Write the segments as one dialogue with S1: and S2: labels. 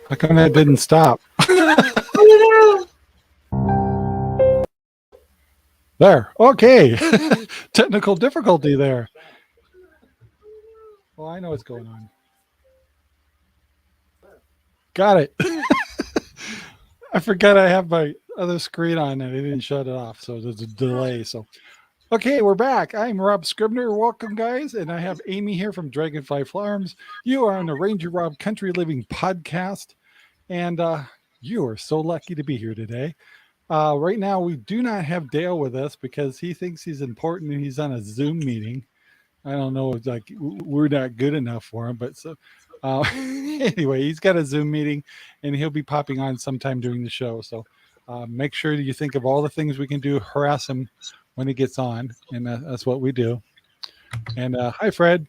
S1: How come that didn't stop?
S2: Oh
S1: There. Okay. Technical difficulty there. Well, I know what's going on. Got it. I forgot I have my other screen on and I didn't shut it off. So there's a delay. So, okay, we're back. I'm Rob Scribner. Welcome, guys. And I have Aimee here from DragonFly Farms. You are on the Ranger Rob Country Living podcast. And you are so lucky to be here today. Right now, we do not have Dale with us because he thinks he's important and he's on a Zoom meeting. I don't know. It's like we're not good enough for him, but so anyway, he's got a Zoom meeting, and he'll be popping on sometime during the show. So make sure that you think of all the things we can do. Harass him when he gets on, and that's what we do. And hi, Fred.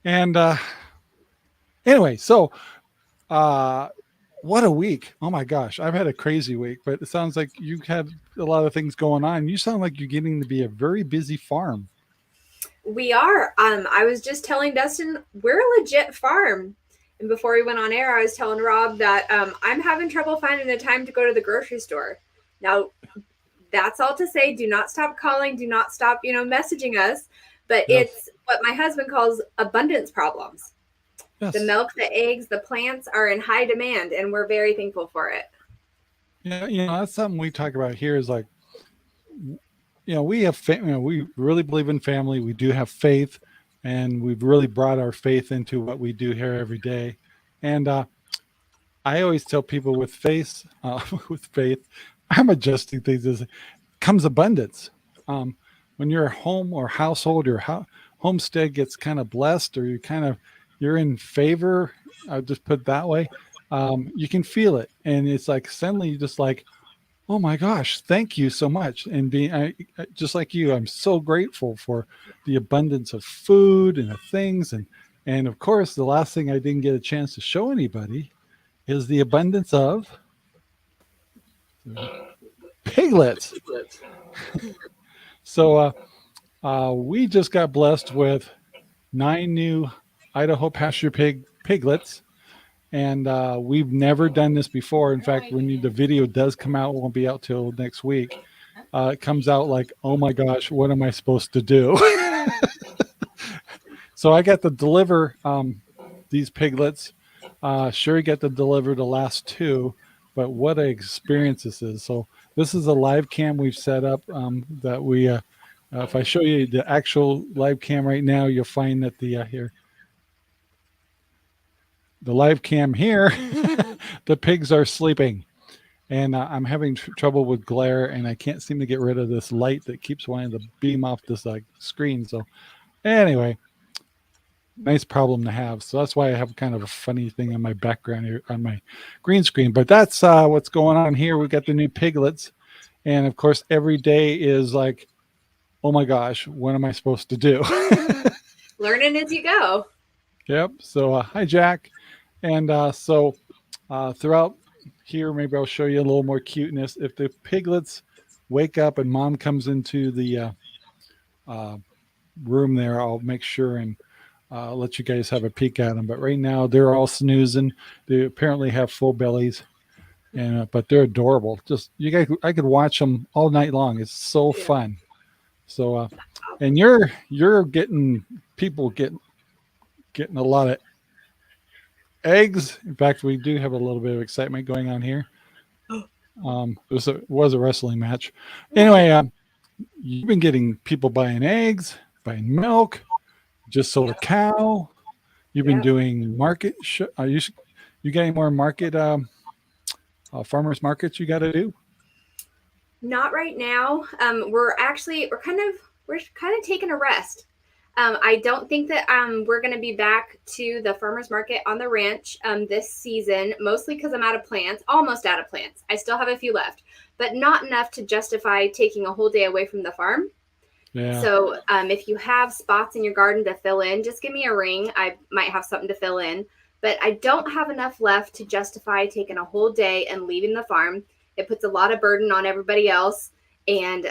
S1: And anyway, so what a week! Oh my gosh, I've had a crazy week, but it sounds like you've had a lot of things going on. You sound like you're getting to be a very busy farm.
S2: We are. I was just telling Dustin we're a legit farm. And before we went on air, I was telling Rob that I'm having trouble finding the time to go to the grocery store. Now, that's all to say, do not stop calling, do not stop, messaging us. But
S1: Yep.
S2: It's what my husband calls abundance problems.
S1: Yes.
S2: The milk, the eggs, the plants are in high demand, and we're very thankful for it.
S1: Yeah, that's something we talk about here is like, we have, we really believe in family. We do have faith, and we've really brought our faith into what we do here every day. And I always tell people with faith, with faith, I'm adjusting things as comes abundance. When your home or household or homestead gets kind of blessed, or you're in favor, I'll just put it that way. You can feel it, and it's like suddenly you just like, oh my gosh, thank you so much. And just like you, I'm so grateful for the abundance of food and of things. And of course, the last thing I didn't get a chance to show anybody is the abundance of piglets. So we just got blessed with 9 new Idaho pasture piglets. And we've never done this before. In fact, when the video does come out, it won't be out till next week. It comes out like, oh my gosh, what am I supposed to do? So I got to deliver these piglets. Sherry got to deliver the last 2, but what an experience this is. So this is a live cam we've set up that we, if I show you the actual live cam right now, you'll find that the live cam here, the pigs are sleeping. And I'm having trouble with glare, and I can't seem to get rid of this light that keeps wanting to beam off this screen. So anyway, nice problem to have. So that's why I have kind of a funny thing on my background here on my green screen. But that's what's going on here. We got the new piglets. And of course, every day is like, oh my gosh, what am I supposed to do?
S2: Learning as you go.
S1: Yep. So hi, Jack. And so throughout here, maybe I'll show you a little more cuteness. If the piglets wake up and mom comes into the room there, I'll make sure and let you guys have a peek at them. But right now, they're all snoozing. They apparently have full bellies, and but they're adorable. Just you guys, I could watch them all night long. It's so fun. So, and you're getting people getting a lot of eggs. In fact, we do have a little bit of excitement going on here. It was a wrestling match. Anyway, you've been getting people buying eggs, buying milk, just sold a cow. You've been doing market. You got any more market farmers markets you got to do?
S2: Not right now. We're kind of taking a rest. I don't think that we're going to be back to the farmers market on the ranch this season, mostly because I'm out of plants, almost out of plants. I still have a few left, but not enough to justify taking a whole day away from the farm.
S1: Yeah.
S2: So if you have spots in your garden to fill in, just give me a ring. I might have something to fill in, but I don't have enough left to justify taking a whole day and leaving the farm. It puts a lot of burden on everybody else, and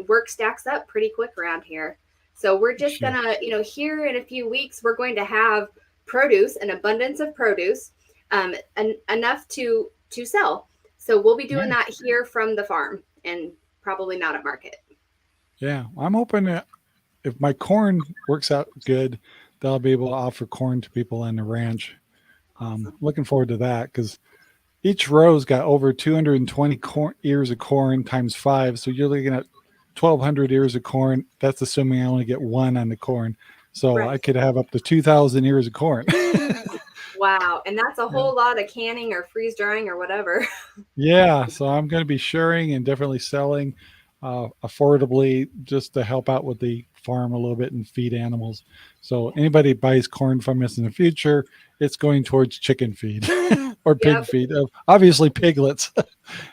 S2: work stacks up pretty quick around here. So we're just gonna, here in a few weeks, we're going to have produce, an abundance of produce. enough to sell. So we'll be doing
S1: Nice.
S2: that here from the farm and probably not at market.
S1: Yeah, I'm hoping that if my corn works out good, they'll be able to offer corn to people on the ranch. Looking forward to that because each row's got over 220 ears of corn times 5. So you're looking at 1,200 ears of corn. That's assuming I only get one on the corn. So
S2: Right.
S1: I could have up to 2,000 ears of corn.
S2: Wow. And that's a
S1: Yeah.
S2: whole lot of canning or freeze drying or whatever.
S1: Yeah, so I'm going to be sharing and definitely selling affordably just to help out with the farm a little bit and feed animals. So anybody buys corn from us in the future, it's going towards chicken feed or pig
S2: Yep.
S1: feed. Obviously piglets.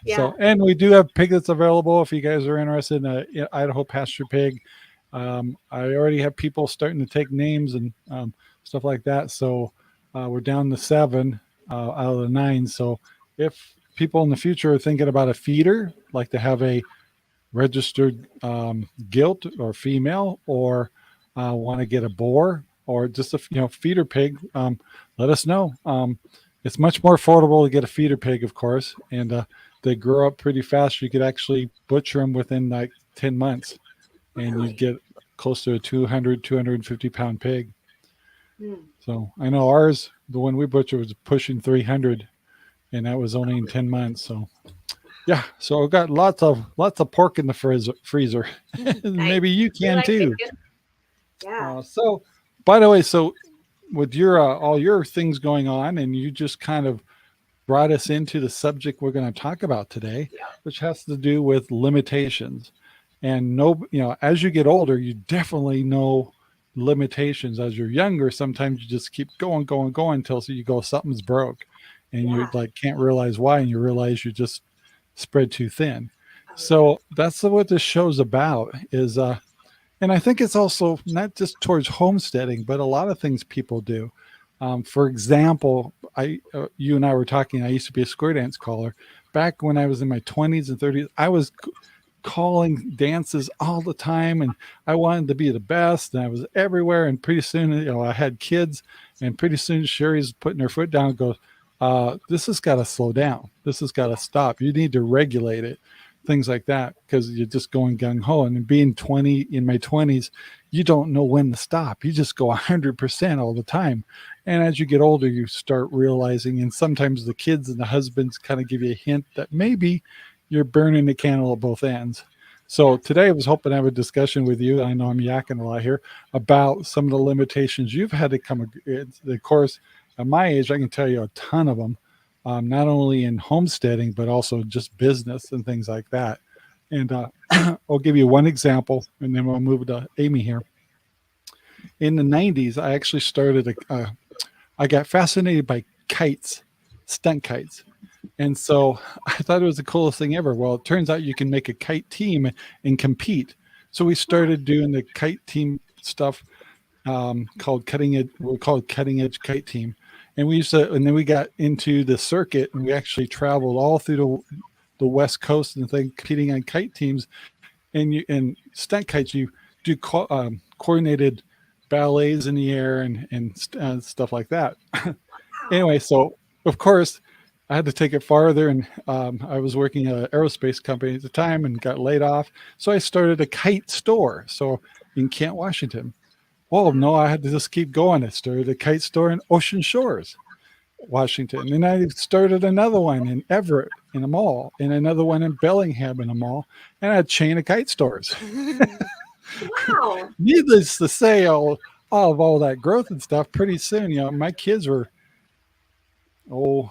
S2: Yeah.
S1: So, and we do have piglets available if you guys are interested in Idaho pasture pig. I already have people starting to take names and stuff like that. So we're down to 7 out of the 9. So if people in the future are thinking about a feeder, like to have a registered gilt or female, or want to get a boar or just a feeder pig, let us know. It's much more affordable to get a feeder pig, of course, and they grow up pretty fast. You could actually butcher them within like 10 months, and
S2: Really?
S1: you'd get close to a 250 pound pig.
S2: Hmm.
S1: So I know ours, the one we butchered, was pushing 300, and that was only in 10 months. So yeah, so I've got lots of pork in the freezer.
S2: Nice.
S1: Maybe you
S2: We
S1: can
S2: like
S1: too.
S2: chicken. Yeah.
S1: So, by the way, so with your all your things going on, and you just kind of brought us into the subject we're going to talk about today,
S2: Yeah.
S1: which has to do with limitations. And as you get older, you definitely know limitations. As you're younger, sometimes you just keep going, going, going until you go something's broke, and you
S2: Yeah.
S1: like can't realize why, and you realize you just spread too thin.
S2: Oh, yeah.
S1: So that's what this show's about. And I think it's also not just towards homesteading, but a lot of things people do. For example, you and I were talking. I used to be a square dance caller. Back when I was in my 20s and 30s, I was calling dances all the time, and I wanted to be the best, and I was everywhere. And pretty soon, I had kids, and pretty soon Sherry's putting her foot down and goes, this has got to slow down. This has got to stop. You need to regulate it. Things like that, because you're just going gung ho. And being 20 in my 20s, you don't know when to stop. You just go 100% all the time. And as you get older, you start realizing, and sometimes the kids and the husbands kind of give you a hint that maybe you're burning the candle at both ends. So today I was hoping to have a discussion with you. I know I'm yakking a lot here about some of the limitations you've had to come. Of course, at my age, I can tell you a ton of them. Not only in homesteading, but also just business and things like that. And I'll give you one example, and then we'll move to Amy here. In the 90s, I actually started I got fascinated by kites, stunt kites. And so I thought it was the coolest thing ever. Well, it turns out you can make a kite team and compete. So we started doing the kite team stuff called Cutting Edge. We'll call it Cutting Edge Kite Team. And and then we got into the circuit, and we actually traveled all through the West Coast and competing on kite teams. And stunt kites, you do coordinated ballets in the air and stuff like that. Anyway, so of course I had to take it farther, and I was working at an aerospace company at the time and got laid off. So I started a kite store. So in Kent, Washington. Well, no, I had to just keep going. I started a kite store in Ocean Shores, Washington. And I started another one in Everett in a mall, and another one in Bellingham in a mall, and a chain of kite stores.
S2: Wow.
S1: Needless to say, all that growth and stuff, pretty soon, my kids were, 4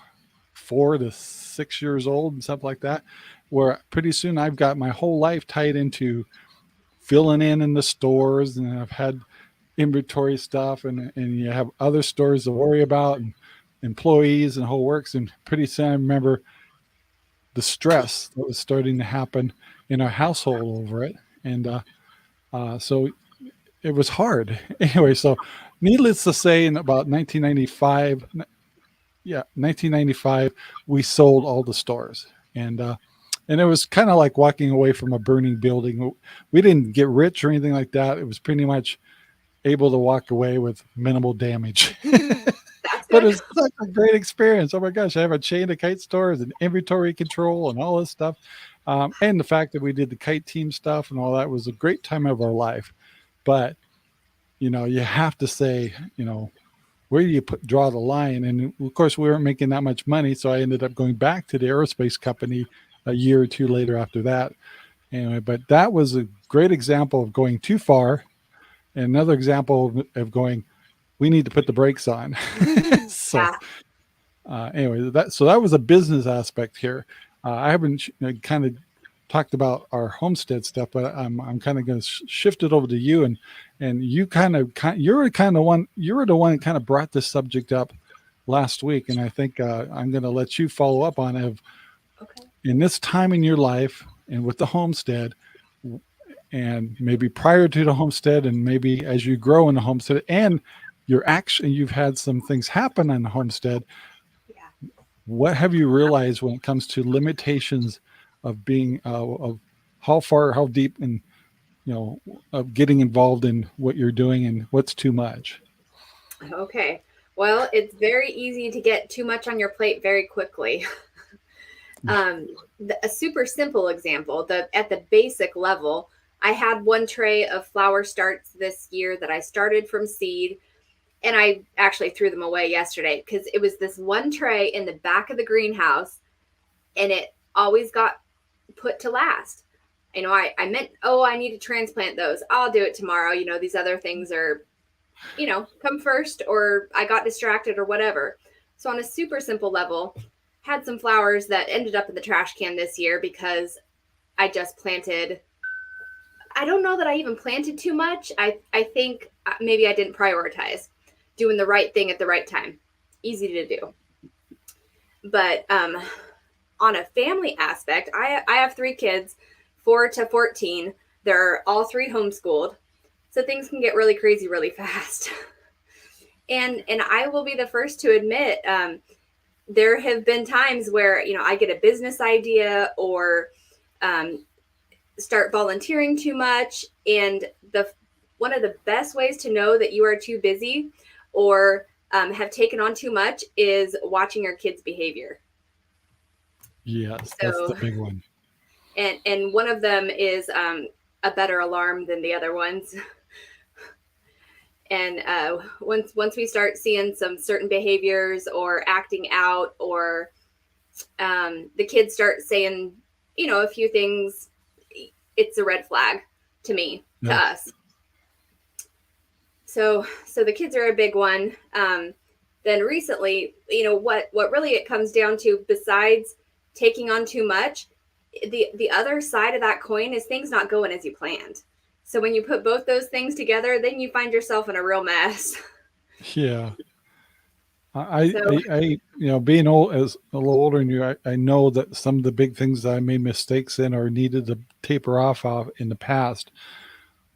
S1: to 6 years old and stuff like that, where pretty soon I've got my whole life tied into filling in the stores, and I've had inventory stuff, and you have other stores to worry about, and employees and whole works. And pretty soon I remember the stress that was starting to happen in our household over it. And so it was hard. Anyway, so needless to say, in about 1995, we sold all the stores. And it was kind of like walking away from a burning building. We didn't get rich or anything like that. It was pretty much able to walk away with minimal damage.
S2: That's
S1: but it's such a great experience. Oh my gosh, I have a chain of kite stores and inventory control and all this stuff. And the fact that we did the kite team stuff and all that was a great time of our life. But, you have to say, where do you draw the line? And of course, we weren't making that much money. So I ended up going back to the aerospace company a year or two later after that. Anyway, but that was a great example of going too far. And another example of going, we need to put the brakes on. So
S2: Yeah.
S1: anyway, that was a business aspect here. I haven't kind of talked about our homestead stuff, but I'm kind of going to shift it over to you, and you you're the one that kind of brought this subject up last week, and I think I'm going to let you follow up on it.
S2: Okay.
S1: In this time in your life and with the homestead, and maybe prior to the homestead, and maybe as you grow in the homestead, and you've had some things happen on the homestead.
S2: Yeah.
S1: What have you realized when it comes to limitations of being of how far, how deep, and of getting involved in what you're doing, and what's too much?
S2: Okay. Well, it's very easy to get too much on your plate very quickly. A super simple example, at the basic level, I had one tray of flower starts this year that I started from seed, and I actually threw them away yesterday because it was this one tray in the back of the greenhouse, and it always got put to last. I meant, I need to transplant those. I'll do it tomorrow. These other things are, come first, or I got distracted or whatever. So on a super simple level, had some flowers that ended up in the trash can this year because I just planted. I don't know that I even planted too much. I think maybe I didn't prioritize doing the right thing at the right time. Easy to do. But on a family aspect, I have 3 kids, 4 to 14. They're all 3 homeschooled. So things can get really crazy really fast. And I will be the first to admit, there have been times where, I get a business idea or start volunteering too much. And one of the best ways to know that you are too busy or have taken on too much is watching your kids' behavior.
S1: Yes,
S2: So,
S1: that's the big one.
S2: And one of them is a better alarm than the other ones. And once we start seeing some certain behaviors or acting out, or the kids start saying, a few things, it's a red flag to me, to us. So the kids are a big one. Then recently, what really it comes down to, besides taking on too much, the other side of that coin is things not going as you planned. So when you put both those things together, then you find yourself in a real mess.
S1: Yeah. I being old, as a little older than you, I know that some of the big things that I made mistakes in or needed to taper off of in the past,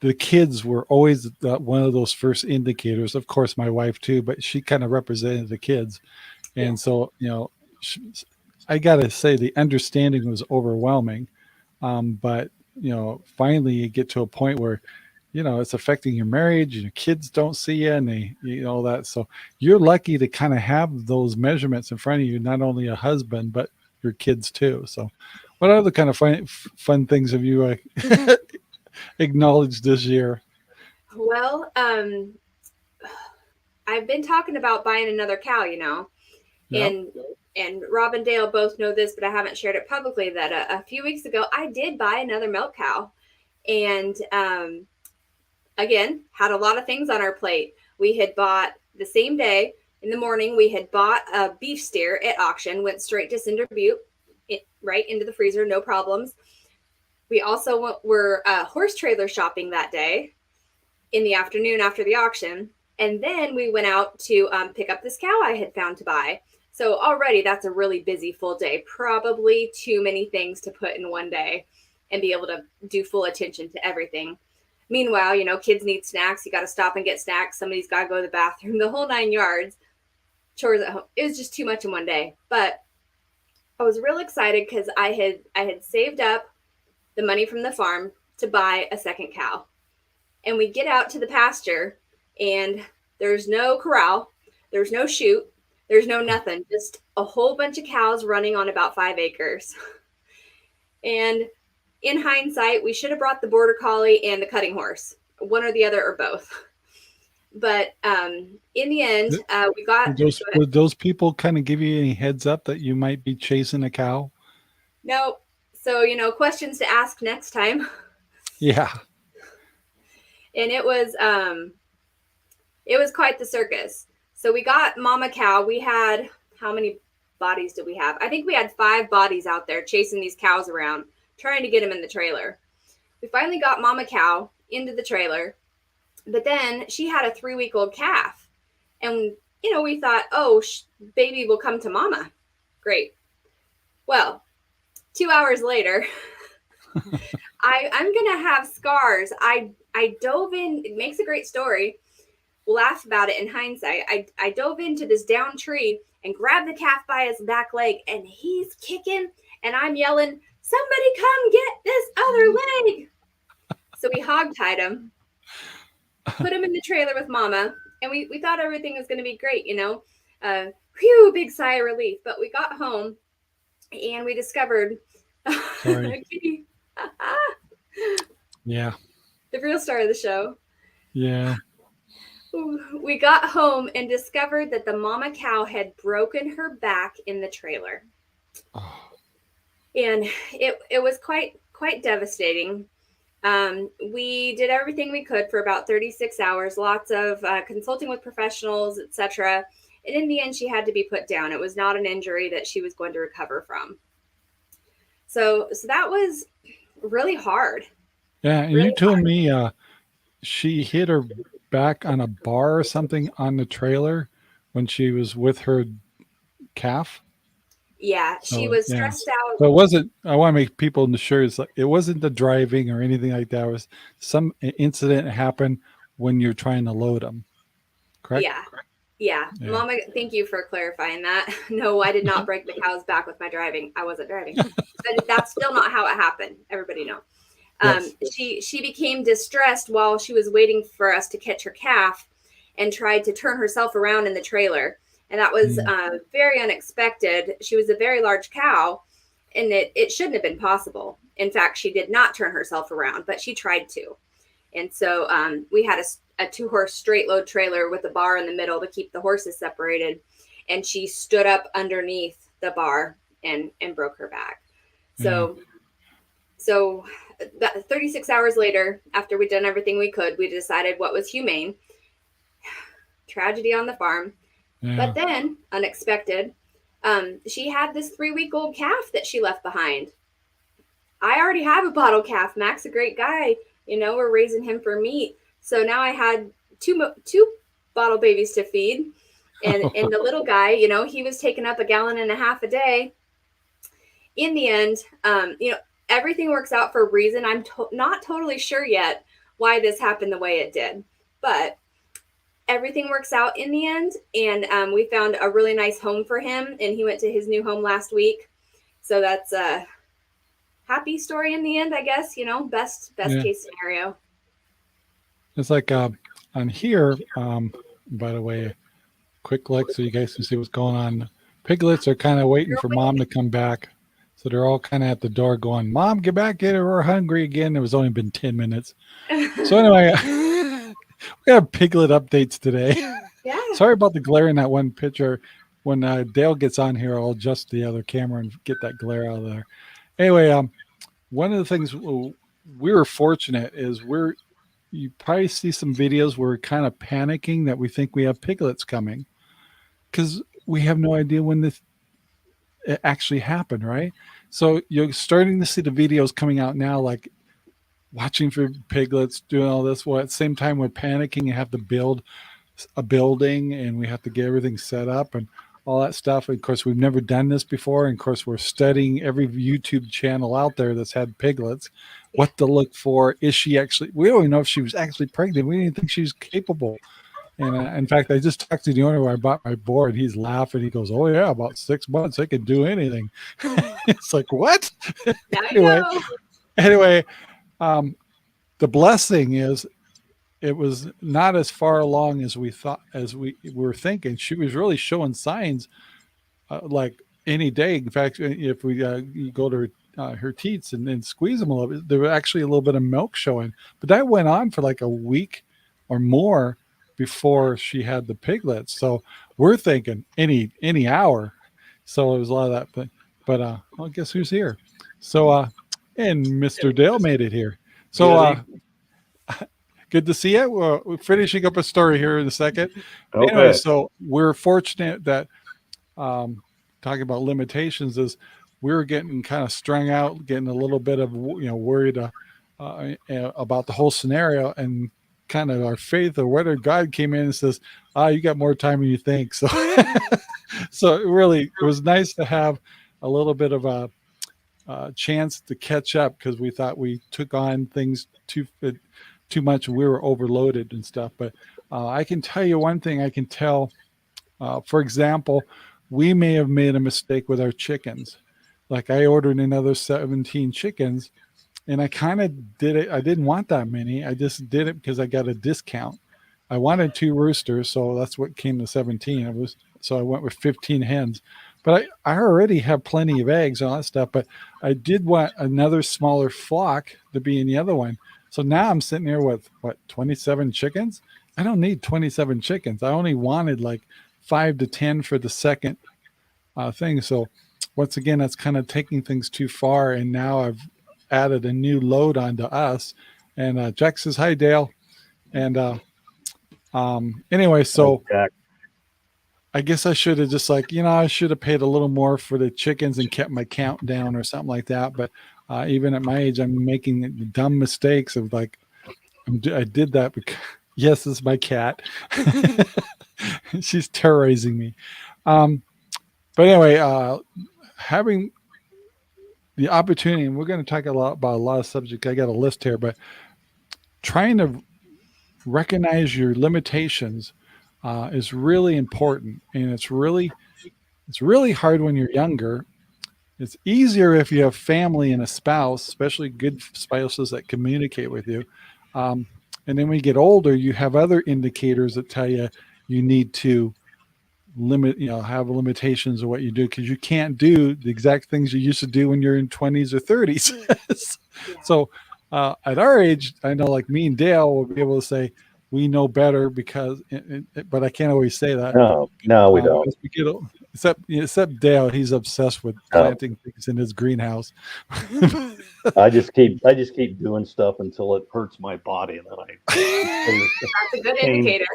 S1: the kids were always one of those first indicators. Of course, my wife too, but she kind of represented the kids. And so, I got to say the understanding was overwhelming. But, finally you get to a point where, it's affecting your marriage, and your kids don't see you, and they, that. So you're lucky to kind of have those measurements in front of you, not only a husband, but your kids too. So what other kind of fun things have you acknowledged this year?
S2: Well, I've been talking about buying another cow,
S1: Yep.
S2: and Rob and Dale both know this, but I haven't shared it publicly, that a few weeks ago I did buy another milk cow. And again, had a lot of things on our plate. We had bought the same day in the morning, we had bought a beef steer at auction, went straight to Cinder Butte, right into the freezer, no problems. We also were horse trailer shopping that day in the afternoon after the auction. And then we went out to pick up this cow I had found to buy. So already that's a really busy full day, probably too many things to put in one day and be able to do full attention to everything. Meanwhile, kids need snacks. You got to stop and get snacks. Somebody's got to go to the bathroom, the whole 9 yards. Chores at home. It was just too much in one day. But I was real excited because I had saved up the money from the farm to buy a second cow. And we get out to the pasture, and there's no corral, there's no chute, There's no nothing, just a whole bunch of cows running on about 5 acres. And in hindsight, we should have brought the border collie and the cutting horse, one or the other or both. But in the end, we got
S1: Would those people kind of give you any heads up that you might be chasing a cow?
S2: no. So, questions to ask next time.
S1: Yeah.
S2: And it was quite the circus. So we got Mama Cow. We had, how many bodies did we have? I think we had 5 bodies out there chasing these cows around, trying to get them in the trailer. We finally got Mama Cow into the trailer, but then she had a 3-week-old calf. And, we thought, oh, baby will come to Mama. Great. Well, 2 hours later, I'm going to have scars. I dove in. It makes a great story. We'll laugh about it in hindsight. I dove into this down tree and grabbed the calf by his back leg, and he's kicking, and I'm yelling, somebody come get this other leg. So we hog-tied him, put him in the trailer with Mama, and we thought everything was going to be great, Phew, big sigh of relief. But we got home, and we discovered
S1: yeah,
S2: the real star of the show.
S1: Yeah.
S2: We got home and discovered that the mama cow had broken her back in the trailer. Oh. And it was quite devastating. We did everything we could for about 36 hours, lots of consulting with professionals, etc. And in the end, she had to be put down. It was not an injury that she was going to recover from. So that was really hard.
S1: Yeah, and really you told me she hit her back on a bar or something on the trailer when she was with her calf.
S2: Yeah, she was stressed out.
S1: So it wasn't, I want to make people sure, it's like, it wasn't the driving or anything like that. It was some incident happened when you're trying to load them. Correct?
S2: Yeah. Mama, thank you for clarifying that. No, I did not break the cow's back with my driving. I wasn't driving. But that's still not how it happened. Everybody know. Yes. She became distressed while she was waiting for us to catch her calf and tried to turn herself around in the trailer. And that was very unexpected. She was a very large cow, and it shouldn't have been possible. In fact, she did not turn herself around, but she tried to. And so we had a 2-horse straight load trailer with a bar in the middle to keep the horses separated. And she stood up underneath the bar and broke her back. So 36 hours later, after we'd done everything we could, we decided what was humane. Tragedy on the farm. Yeah. But then, unexpected, she had this 3-week-old calf that she left behind. I already have a bottle calf. Mac's a great guy. We're raising him for meat. So now I had two bottle babies to feed. And the little guy, he was taking up 1.5 gallons a day. In the end, everything works out for a reason. I'm not totally sure yet why this happened the way it did. But everything works out in the end. And we found a really nice home for him. And he went to his new home last week. So that's a happy story in the end, I guess. Best case scenario.
S1: It's like on here, by the way, quick look so you guys can see what's going on. Piglets are kind of waiting for Mom to come back. So they're all kind of at the door going, Mom, get back in, we're hungry again. It was only been 10 minutes. So anyway, we have piglet updates today. Yeah. Sorry about the glare in that one picture. When Dale gets on here, I'll adjust the other camera and get that glare out of there. Anyway, one of the things we were fortunate is you probably see some videos where we're kind of panicking that we think we have piglets coming because we have no idea when it actually happened, right? So you're starting to see the videos coming out now, like watching for piglets, doing all this. Well, at the same time, we're panicking and have to build a building and we have to get everything set up and all that stuff. And of course, we've never done this before. And of course, we're studying every YouTube channel out there that's had piglets, what to look for. Is she actually, we don't even know if she was actually pregnant. We didn't think she was capable. And in fact, I just talked to the owner where I bought my board. He's laughing. He goes, oh, yeah, about 6 months. I can do anything. It's like, what? Anyway, the blessing is it was not as far along as we thought, as we were thinking. She was really showing signs like any day. In fact, if we you go to her teats and then squeeze them a little bit, there was actually a little bit of milk showing. But that went on for like a week or more before she had the piglets. So we're thinking any hour. So it was a lot of that. But well, guess who's here? So and Mr. Dale made it here. So good to see you. We're finishing up a story here in a second.
S3: Okay.
S1: Anyway, so we're fortunate that talking about limitations is we were getting kind of strung out, getting a little bit of worried about the whole scenario, and kind of our faith or whether God came in and says, you got more time than you think. So so it was nice to have a little bit of a chance to catch up, because we thought we took on things too much. We were overloaded and stuff. But I can tell you one thing. I can tell, for example, we may have made a mistake with our chickens. Like I ordered another 17 chickens, and I kind of did it. I didn't want that many. I just did it because I got a discount. I wanted 2 roosters, so that's what came to 17. So I went with 15 hens. But I already have plenty of eggs and all that stuff. But I did want another smaller flock to be in the other one. So now I'm sitting here with 27 chickens. I don't need 27 chickens. I only wanted like 5 to 10 for the second thing. So once again, that's kind of taking things too far. And now I've added a new load onto us. And Jack says, hi, Dale. And anyway, so I guess I should have just I should have paid a little more for the chickens and kept my count down or something like that. But even at my age, I'm making dumb mistakes of I did that because, yes, this is my cat. She's terrorizing me. But anyway, having the opportunity, and we're going to talk about a lot of subjects. I got a list here, but trying to recognize your limitations is really important, and it's really hard when you're younger. It's easier if you have family and a spouse, especially good spouses that communicate with you. And then when you get older, you have other indicators that tell you need to have limitations of what you do, because you can't do the exact things you used to do when you're in 20s or 30s. So at our age, I know like me and Dale will be able to say we know better because, but I can't always say that.
S3: No, we don't.
S1: As we get old, except Dale, he's obsessed with planting things in his greenhouse.
S3: I just keep doing stuff until it hurts my body, and then
S2: That's a good indicator.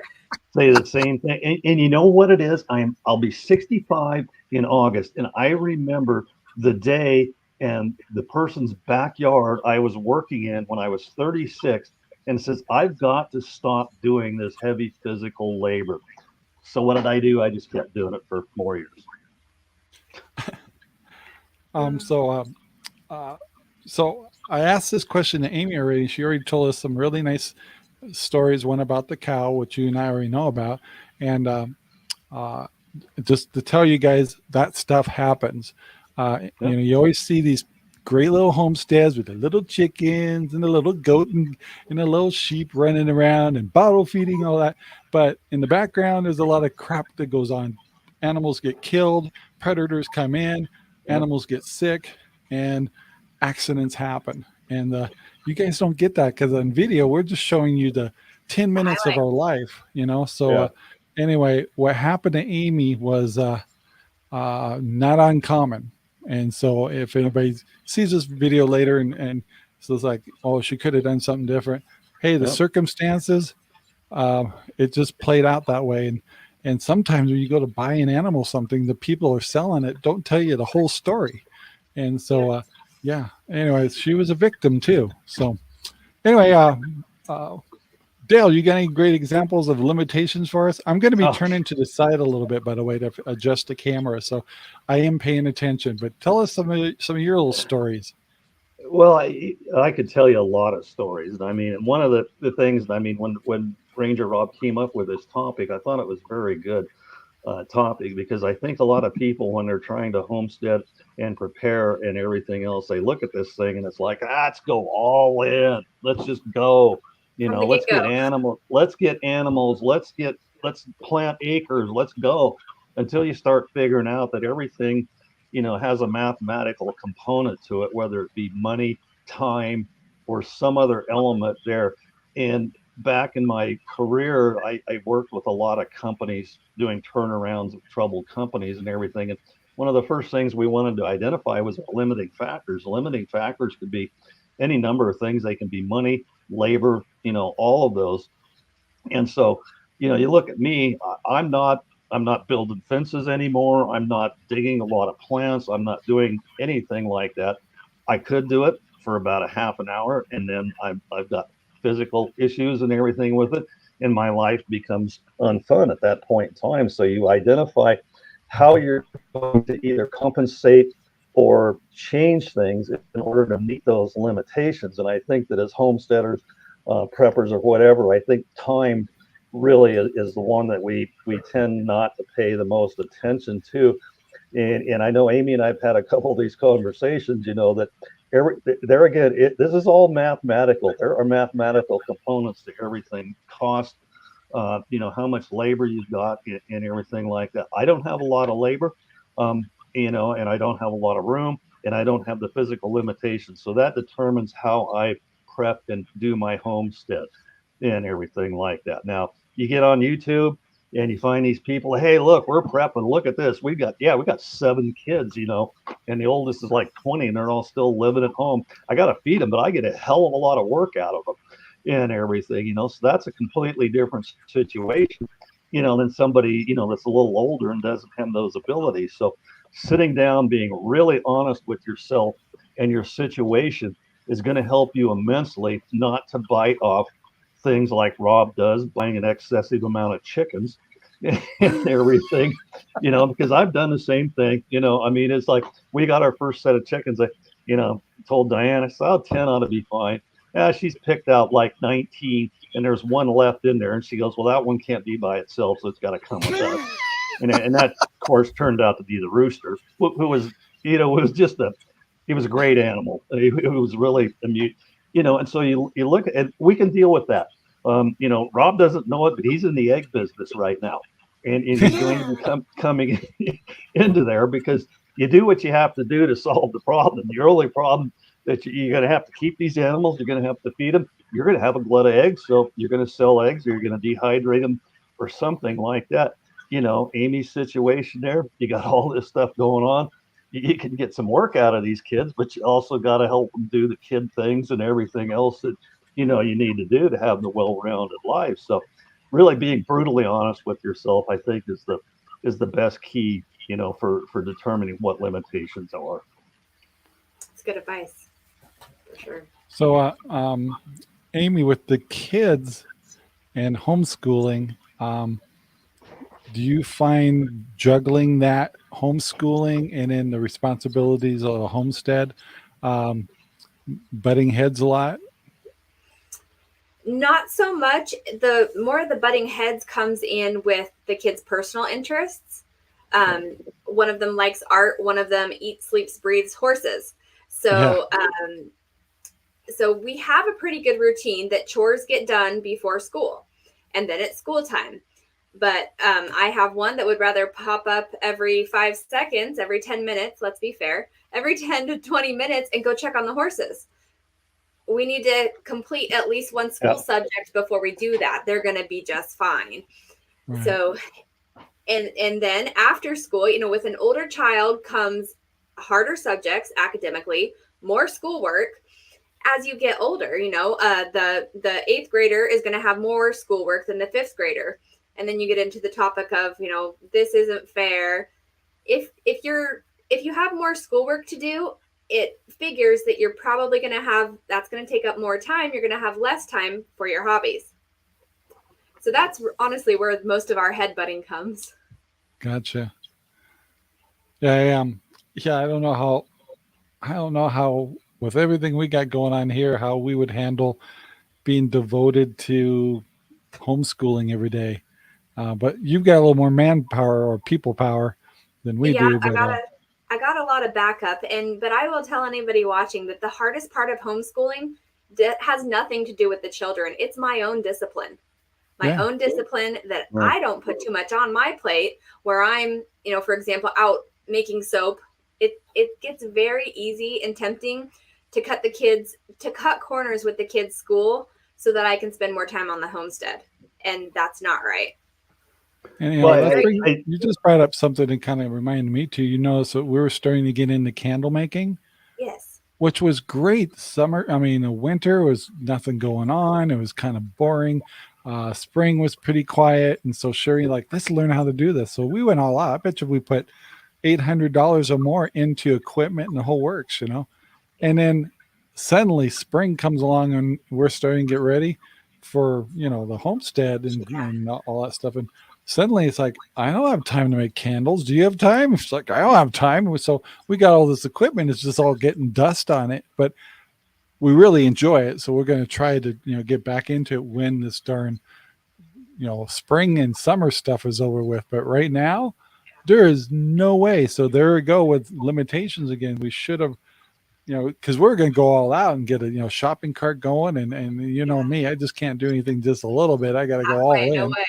S3: Say the same thing. And you know what it is? I'll be 65 in August, and I remember the day and the person's backyard I was working in when I was 36, and says, I've got to stop doing this heavy physical labor. So what did I do? I just kept doing it for 4 years.
S1: So I asked this question to Aimee already. She already told us some really nice stories. One about the cow, which you and I already know about. And just to tell you guys, that stuff happens. You always see these great little homesteads with the little chickens and the little goat and the little sheep running around and bottle feeding, all that. But in the background, there's a lot of crap that goes on. Animals get killed, predators come in, animals get sick, and accidents happen. And you guys don't get that because on video, we're just showing you the 10 minutes of our life, So anyway, what happened to Aimee was not uncommon. And so if anybody sees this video later and says like, oh, she could have done something different. Hey, the circumstances, it just played out that way. And sometimes when you go to buy an animal something, the people are selling it don't tell you the whole story. And so, anyway, she was a victim too. So anyway, Dale, you got any great examples of limitations for us? I'm going to be turning to the side a little bit, by the way, to adjust the camera. So I am paying attention, but tell us some of your little stories.
S3: Well, I could tell you a lot of stories. I mean, one of the things, when Ranger Rob came up with this topic, I thought it was very good topic, because I think a lot of people, when they're trying to homestead and prepare and everything else, they look at this thing and it's like, let's go all in. Let's just go. You
S2: from
S3: know,
S2: the
S3: let's get
S2: get-go.
S3: animals. Let's plant acres. Let's go until you start figuring out that everything, has a mathematical component to it, whether it be money, time, or some other element there. And back in my career, I worked with a lot of companies doing turnarounds of troubled companies and everything. And one of the first things we wanted to identify was limiting factors. Limiting factors could be any number of things. They can be money, labor, all of those. And so, you look at me, I'm not building fences anymore. I'm not digging a lot of plants. I'm not doing anything like that. I could do it for about a half an hour, and then I've got physical issues and everything with it, and my life becomes unfun at that point in time. So you identify how you're going to either compensate or change things in order to meet those limitations. And I think that as homesteaders, preppers or whatever, I think time really is the one that we tend not to pay the most attention to. And I know Amy and I've had a couple of these conversations, that there again, this is all mathematical. There are mathematical components to everything, cost, how much labor you've got and everything like that. I don't have a lot of labor, and I don't have a lot of room, and I don't have the physical limitations. So that determines how I prep and do my homestead and everything like that. Now, you get on YouTube and you find these people, hey, look, we're prepping. Look at this. We got 7 kids, and the oldest is like 20 and they're all still living at home. I got to feed them, but I get a hell of a lot of work out of them and everything, so that's a completely different situation, than somebody, that's a little older and doesn't have those abilities. So sitting down, being really honest with yourself and your situation is going to help you immensely not to bite off things like Rob does, buying an excessive amount of chickens and everything, because I've done the same thing. I mean, it's like we got our first set of chickens. I, told Diane, I said, oh, 10 ought to be fine. Yeah, she's picked out like 19 and there's one left in there. And she goes, well, that one can't be by itself. So it's got to come with us. And that, of course, turned out to be the rooster, who was, he was a great animal. He was really amused, and so you look at, we can deal with that. Rob doesn't know it, but he's in the egg business right now. And he's going to be coming into there because you do what you have to do to solve the problem. The early problem that you're going to have to keep these animals, you're going to have to feed them, you're going to have a glut of eggs, so you're going to sell eggs, or you're going to dehydrate them or something like that. Amy's situation there, you got all this stuff going on. You can get some work out of these kids, but you also got to help them do the kid things and everything else that you need to do to have the well-rounded life. So really being brutally honest with yourself, I think, is the best key, for determining what limitations are.
S2: It's good advice, for sure.
S1: So, Amy, with the kids and homeschooling, do you find juggling that homeschooling and then the responsibilities of a homestead butting heads a lot?
S2: Not so much. The more the butting heads comes in with the kids' personal interests. One of them likes art. One of them eats, sleeps, breathes horses. So, so we have a pretty good routine that chores get done before school, and then it's school time. But I have one that would rather pop up every 5 seconds, every 10 minutes, let's be fair, every 10 to 20 minutes and go check on the horses. We need to complete at least one school subject before we do that. They're going to be just fine. Right. So, and then after school, with an older child comes harder subjects academically, more schoolwork. As you get older, the 8th grader is going to have more schoolwork than the 5th grader. And then you get into the topic of, this isn't fair. If you have more schoolwork to do, it figures that you're probably going to have, that's going to take up more time. You're going to have less time for your hobbies. So that's honestly where most of our headbutting comes.
S1: Gotcha. Yeah, I don't know how with everything we got going on here, how we would handle being devoted to homeschooling every day. But you've got a little more manpower or people power than we do. But,
S2: I got a lot of backup, but I will tell anybody watching that the hardest part of homeschooling that has nothing to do with the children. It's my own discipline. My own discipline that I don't put too much on my plate where I'm, for example, out making soap. It gets very easy and tempting to cut corners with the kids' school so that I can spend more time on the homestead. And that's not right.
S1: And
S3: Well,
S1: you just brought up something that kind of reminded me too. You notice that we were starting to get into candle making.
S2: Yes.
S1: Which was great. The winter was nothing going on. It was kind of boring. Spring was pretty quiet. And so Sherry, let's learn how to do this. So we went all out. I bet you we put $800 or more into equipment and the whole works, And then suddenly spring comes along and we're starting to get ready for, the homestead and all that stuff. And suddenly it's like, I don't have time to make candles. Do you have time? It's like, I don't have time. So we got all this equipment. It's just all getting dust on it, but we really enjoy it. So we're going to try to, get back into it when this darn, spring and summer stuff is over with. But right now there is no way. So there we go with limitations again. We should have, because we're going to go all out and get a, shopping cart going. And me, I just can't do anything just a little bit. I got to go all in.
S2: No way.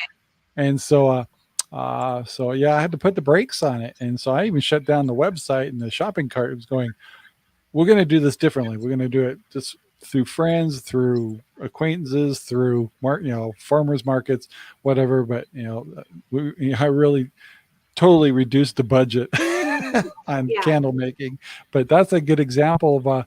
S1: And so I had to put the brakes on it. And so I even shut down the website, and the shopping cart was going, we're going to do this differently. We're going to do it just through friends, through acquaintances, through farmers markets, whatever. But, I really totally reduced the budget on candle making. But that's a good example of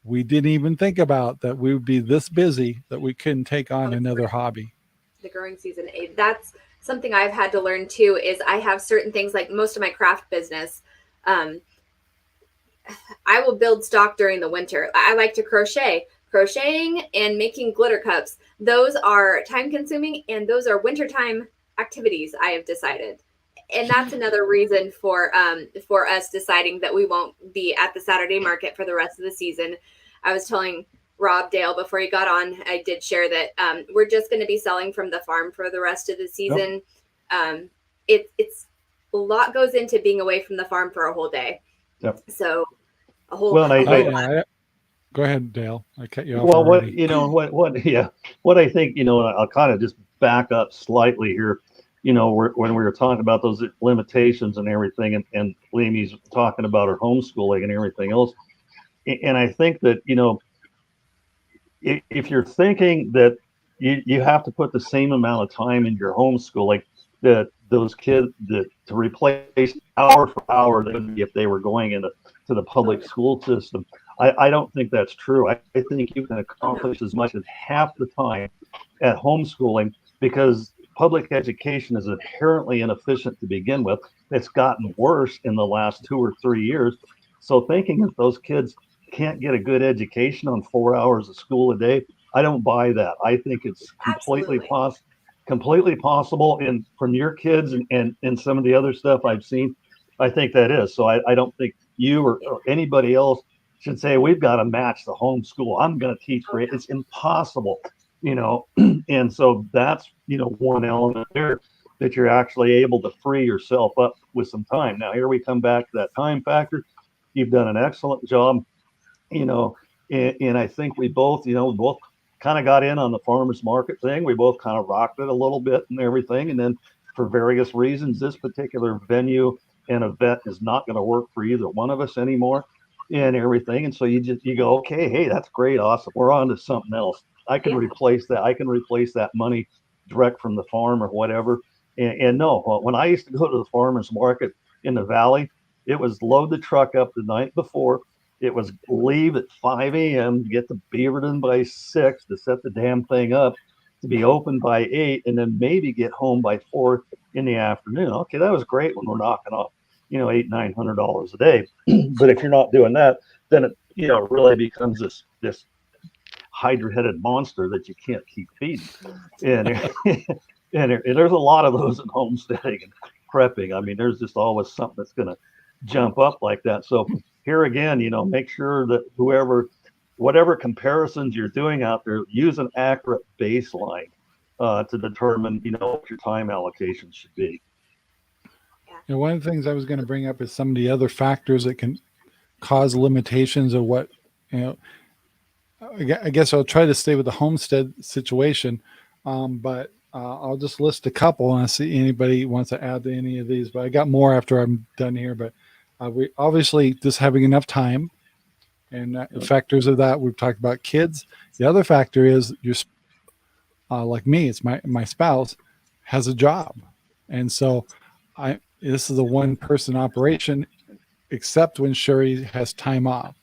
S1: we didn't even think about that we would be this busy that we couldn't take on another hobby.
S2: The growing season. That's something I've had to learn too, is I have certain things like most of my craft business. I will build stock during the winter. I like to crocheting and making glitter cups. Those are time consuming and those are wintertime activities, I have decided. And that's another reason for us deciding that we won't be at the Saturday market for the rest of the season. I was telling Rob Dale before he got on, I did share that we're just going to be selling from the farm for the rest of the season. Yep. It's a lot goes into being away from the farm for a whole day.
S3: Yep.
S2: So a whole.
S1: Go ahead, Dale. I cut you off.
S3: Well,
S1: already.
S3: what I think, I'll kind of just back up slightly here. When we were talking about those limitations and everything, and Amy's talking about her homeschooling and everything else, and I think that if you're thinking that you have to put the same amount of time in your homeschooling that those kids to replace hour for hour if they were going into the public school system, I don't think that's true. I think you can accomplish as much as half the time at homeschooling, because public education is inherently inefficient to begin with. It's gotten worse in the last 2 or 3 years. So thinking that those kids can't get a good education on 4 hours of school a day, I don't buy that. I think it's completely possible. And from your kids and some of the other stuff I've seen, I think that is. So I don't think you or anybody else should say, we've got to match the homeschool. I'm going to teach for it. It's impossible, and so that's, one element there that you're actually able to free yourself up with some time. Now, here we come back to that time factor. You've done an excellent job, and I think we both kind of got in on the farmers market thing. We both kind of rocked it a little bit and everything. And then for various reasons, this particular venue and event is not going to work for either one of us anymore and everything. And so you go, okay, hey, that's great. Awesome. We're on to something else. I can replace that. I can replace that money direct from the farm or whatever. And no, when I used to go to the farmers market in the Valley, it was load the truck up the night before. It was leave at 5 a.m. to get to Beaverton by 6 to set the damn thing up, to be open by 8, and then maybe get home by 4 in the afternoon. Okay, that was great when we're knocking off, $800-900 a day. But if you're not doing that, then it, really becomes this hydra-headed monster that you can't keep feeding. And there's a lot of those in homesteading and prepping. I mean, there's just always something that's going to jump up like that. So here again, make sure that whatever comparisons you're doing out there, use an accurate baseline to determine, what your time allocation should be.
S1: One of the things I was going to bring up is some of the other factors that can cause limitations of what, I guess I'll try to stay with the homestead situation, but I'll just list a couple and see anybody wants to add to any of these. But I got more after I'm done here. But we obviously just having enough time, and factors of that we've talked about kids. The other factor is your like me, it's my spouse has a job, and so this is a one person operation, except when Sherry has time off.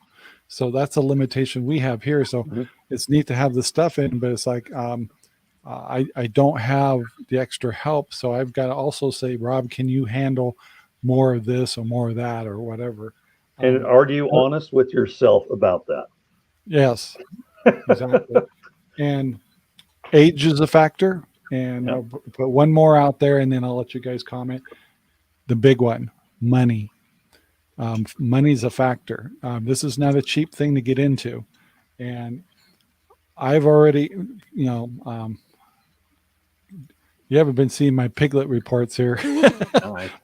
S1: So that's a limitation we have here. So it's neat to have the stuff in, but it's like I don't have the extra help, so I've got to also say, Rob, can you handle more of this or more of that or whatever?
S3: And are you honest with yourself about that?
S1: Yes, exactly. And age is a factor. And I'll put one more out there, and then I'll let you guys comment. The big one, money. Money's a factor. This is not a cheap thing to get into. And I've already, you haven't been seeing my piglet reports here,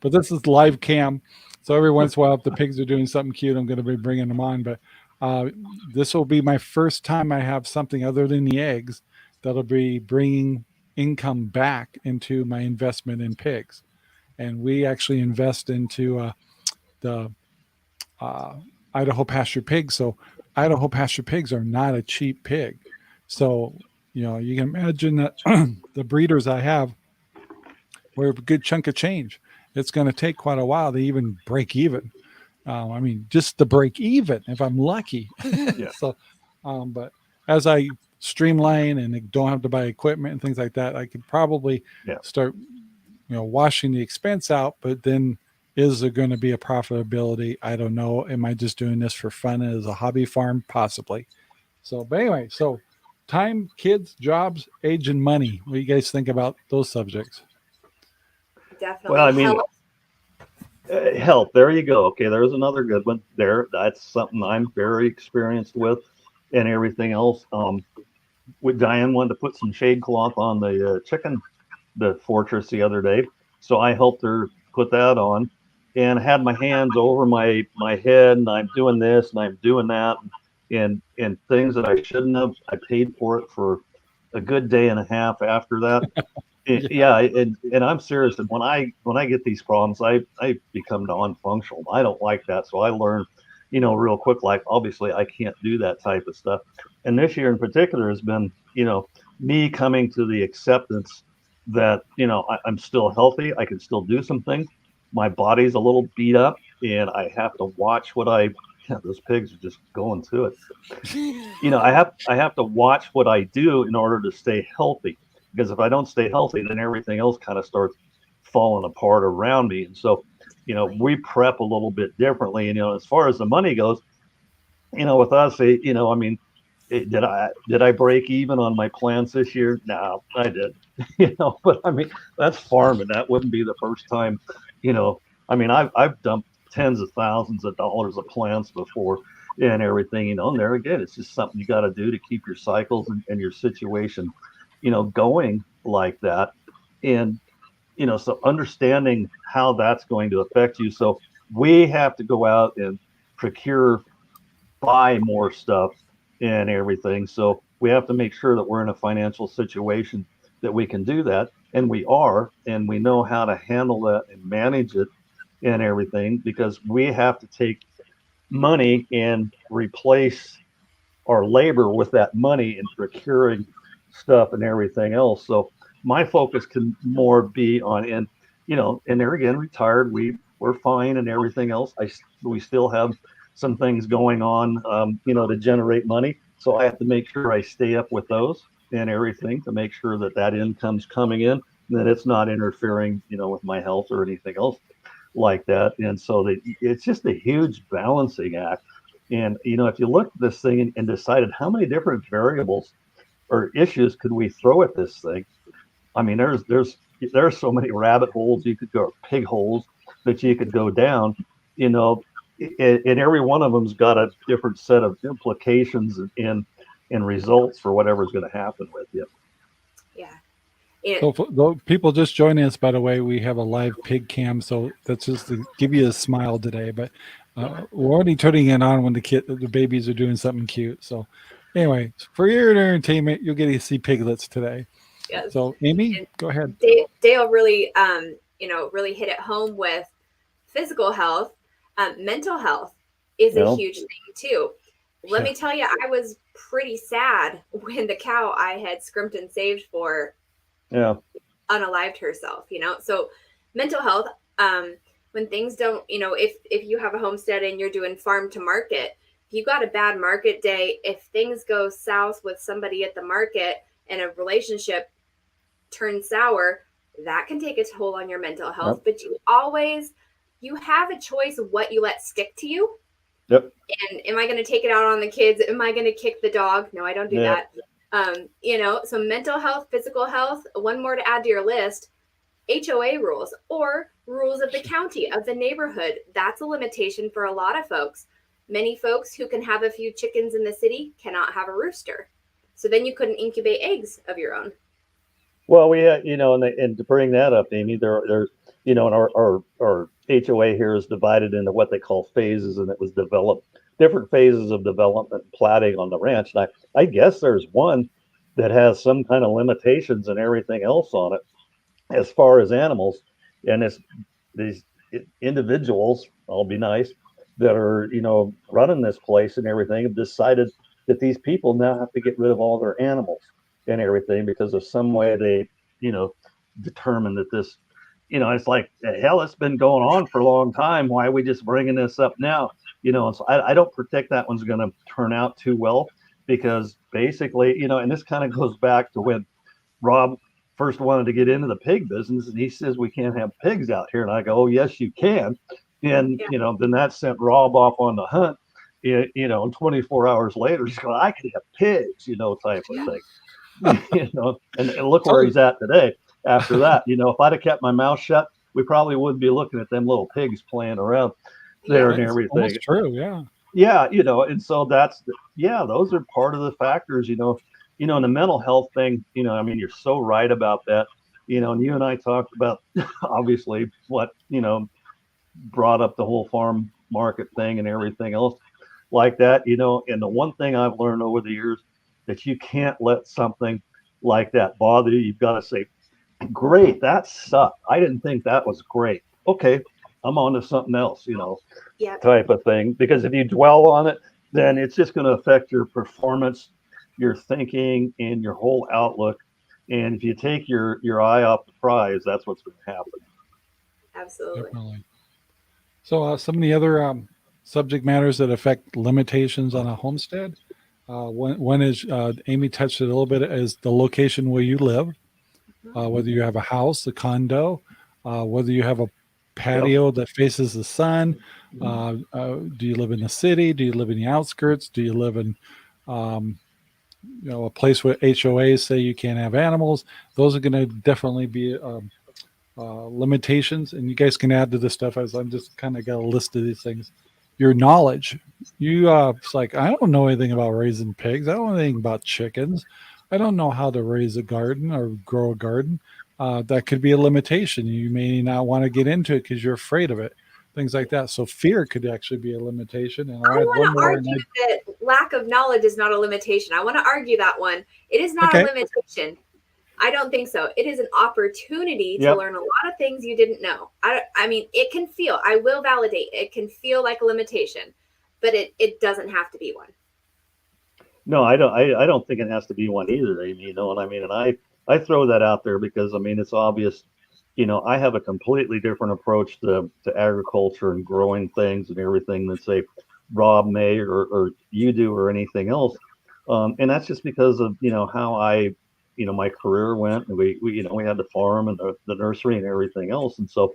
S1: but this is live cam. So every once in a while, if the pigs are doing something cute, I'm going to be bringing them on. But this will be my first time I have something other than the eggs that'll be bringing income back into my investment in pigs. And we actually invest into the Idaho pasture pigs. So Idaho pasture pigs are not a cheap pig. So, you can imagine that the breeders I have were a good chunk of change. It's going to take quite a while to even break even. Just to break even if I'm lucky. So, but as I streamline and don't have to buy equipment and things like that, I could probably start, washing the expense out. But then, is there going to be a profitability? I don't know. Am I just doing this for fun as a hobby farm? Possibly. So, but anyway, so time, kids, jobs, age, and money. What do you guys think about those subjects?
S2: Definitely.
S3: Well, health. There you go. Okay, there's another good one there. That's something I'm very experienced with, and everything else. With Diane wanted to put some shade cloth on the fortress the other day, so I helped her put that on, and had my hands over my head, and I'm doing this and I'm doing that, and things that I shouldn't have. I paid for it for a good day and a half after that. And I'm serious. And when I get these problems, I become non-functional. I don't like that, so I learned, real quick. Like, obviously, I can't do that type of stuff. And this year in particular has been, me coming to the acceptance that I'm still healthy. I can still do some things. My body's a little beat up, and I have to watch what those pigs are just going to it. I have to watch what I do in order to stay healthy. Because if I don't stay healthy, then everything else kind of starts falling apart around me. And so, we prep a little bit differently. And, as far as the money goes, with us, did I break even on my plants this year? No, I did. But that's farming. That wouldn't be the first time. I've dumped tens of thousands of dollars of plants before and everything. And there again, it's just something you got to do to keep your cycles and your situation going like that. And, so understanding how that's going to affect you. So we have to go out and buy more stuff and everything. So we have to make sure that we're in a financial situation that we can do that. And we are, and we know how to handle that and manage it and everything, because we have to take money and replace our labor with that money in procuring stuff and everything else. So my focus can more be on, and there again, retired, we're fine and everything else. We still have some things going on, to generate money. So I have to make sure I stay up with those and everything to make sure that income's coming in, and that it's not interfering, with my health or anything else like that. And so it's just a huge balancing act. And, if you look at this thing and decided how many different variables or issues could we throw at this thing? There's so many rabbit holes you could go, pig holes that you could go down, and every one of them's got a different set of implications and results for whatever's going to happen with you.
S2: Yeah.
S1: So for people just joining us, by the way, we have a live pig cam, so that's just to give you a smile today. But we're only turning it on when the babies are doing something cute. So Anyway, for your entertainment, you'll get to see piglets today.
S2: Yes.
S1: So, Amy,
S2: And
S1: go ahead.
S2: Dale really, really hit it home with physical health. Mental health is a huge thing too. Let me tell you, I was pretty sad when the cow I had scrimped and saved for unalived herself, So mental health, when things don't, if you have a homestead and you're doing farm to market, if you got a bad market day, if things go south with somebody at the market and a relationship turns sour, that can take a toll on your mental health. But you have a choice of what you let stick to you.
S3: Yep.
S2: And am I going to take it out on the kids? Am I going to kick the dog? No, I don't do that. So mental health, physical health, one more to add to your list, HOA rules or rules of the county, of the neighborhood. That's a limitation for a lot of folks. Many folks who can have a few chickens in the city cannot have a rooster. So then you couldn't incubate eggs of your own.
S3: Well, we had, and to bring that up, Amy, there's, and our HOA here is divided into what they call phases, and it was developed, different phases of development and platting on the ranch. And I guess there's one that has some kind of limitations and everything else on it as far as animals. And it's these individuals, I'll be nice, that are, running this place and everything have decided that these people now have to get rid of all their animals and everything because of some way they, determine that this, it's like, hell, it's been going on for a long time. Why are we just bringing this up now? And so I don't predict that one's going to turn out too well because basically, and this kind of goes back to when Rob first wanted to get into the pig business and he says, we can't have pigs out here. And I go, oh, yes, you can. And, then that sent Rob off on the hunt, and 24 hours later, he's going, I could have pigs, type of thing. And look where he's at today. After that, if I'd have kept my mouth shut, we probably wouldn't be looking at them little pigs playing around there and everything.
S1: That's true. Yeah.
S3: Yeah. And so those are part of the factors, in the mental health thing, you're so right about that, and you and I talked about obviously what, brought up the whole farm market thing and everything else like that, and the one thing I've learned over the years that you can't let something like that bother you. You've got to say, great, that sucked. I didn't think that was great. Okay, I'm on to something else, type of thing. Because if you dwell on it, then it's just going to affect your performance, your thinking, and your whole outlook. And if you take your eye off the prize, that's what's going to happen.
S2: Absolutely.
S1: Definitely. So some of the other subject matters that affect limitations on a homestead. One is Amy touched it a little bit, is the location where you live, whether you have a house, a condo, whether you have a patio that faces the sun. Do you live in the city? Do you live in the outskirts? Do you live in a place where HOAs say you can't have animals? Those are going to definitely be limitations, and you guys can add to this stuff as I'm just kind of got a list of these things. Your knowledge, it's like, I don't know anything about raising pigs. I don't know anything about chickens. I don't know how to raise a garden or grow a garden. That could be a limitation. You may not want to get into it because you're afraid of it, things like that. So fear could actually be a limitation. And
S2: I want to argue that lack of knowledge is not a limitation. I want to argue that one. It is not a limitation. I don't think so. It is an opportunity to learn a lot of things you didn't know. I mean, it can feel, I will validate, it can feel like a limitation, but it doesn't have to be one.
S3: No, I don't think it has to be one either, Amy, and I throw that out there because, it's obvious, I have a completely different approach to agriculture and growing things and everything than, say, Rob may or you do or anything else. And that's just because of, how my career went, and we had the farm and the nursery and everything else. And so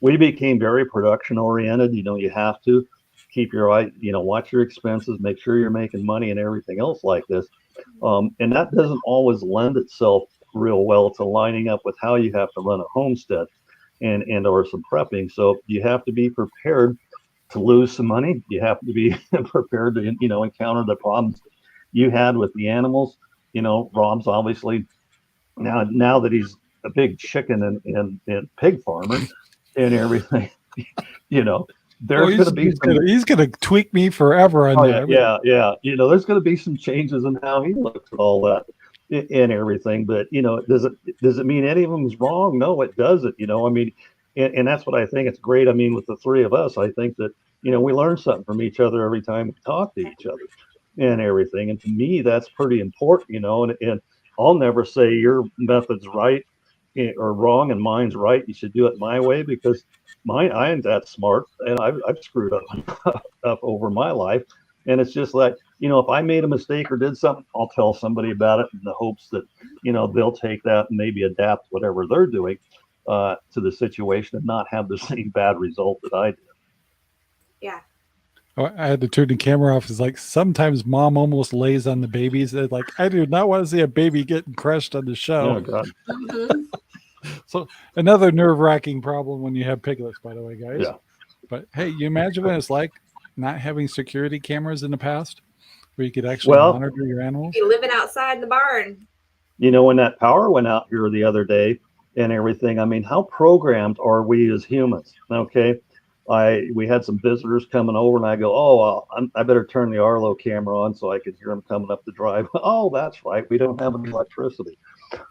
S3: we became very production oriented. You have to keep your eye, watch your expenses, make sure you're making money and everything else like this. And that doesn't always lend itself real well to lining up with how you have to run a homestead and or some prepping. So you have to be prepared to lose some money. You have to be prepared to, encounter the problems you had with the animals. Rob's obviously now that he's a big chicken and pig farmer and everything, there's going to be some.
S1: He's gonna tweak me forever on
S3: Oh
S1: that.
S3: yeah. There's going to be some changes in how he looks at all that and everything. But does it mean any of them is wrong? No, it doesn't. I mean, and that's what I think. It's great. I mean, with the three of us, I think that we learn something from each other every time we talk to each other and everything. And to me, that's pretty important. And I'll never say your method's right or wrong and mine's right. You should do it my way because I ain't that smart and I've screwed up over my life. And it's just like, if I made a mistake or did something, I'll tell somebody about it in the hopes that, they'll take that and maybe adapt whatever they're doing to the situation and not have the same bad result that I did.
S2: Yeah.
S1: Oh, I had to turn the camera off. It's like sometimes mom almost lays on the babies. They're like, I do not want to see a baby getting crushed on the show.
S3: Oh, God.
S2: Mhm.
S1: So another nerve-wracking problem when you have piglets, by the way, guys.
S3: Yeah.
S1: But hey, you imagine what it's like not having security cameras in the past where you could actually monitor your animals?
S2: Be living outside in the barn.
S3: When that power went out here the other day and everything, I mean, how programmed are we as humans? Okay. We had some visitors coming over and I go, well, I better turn the Arlo camera on so I can hear them coming up the drive. Oh, that's right. We don't have any electricity,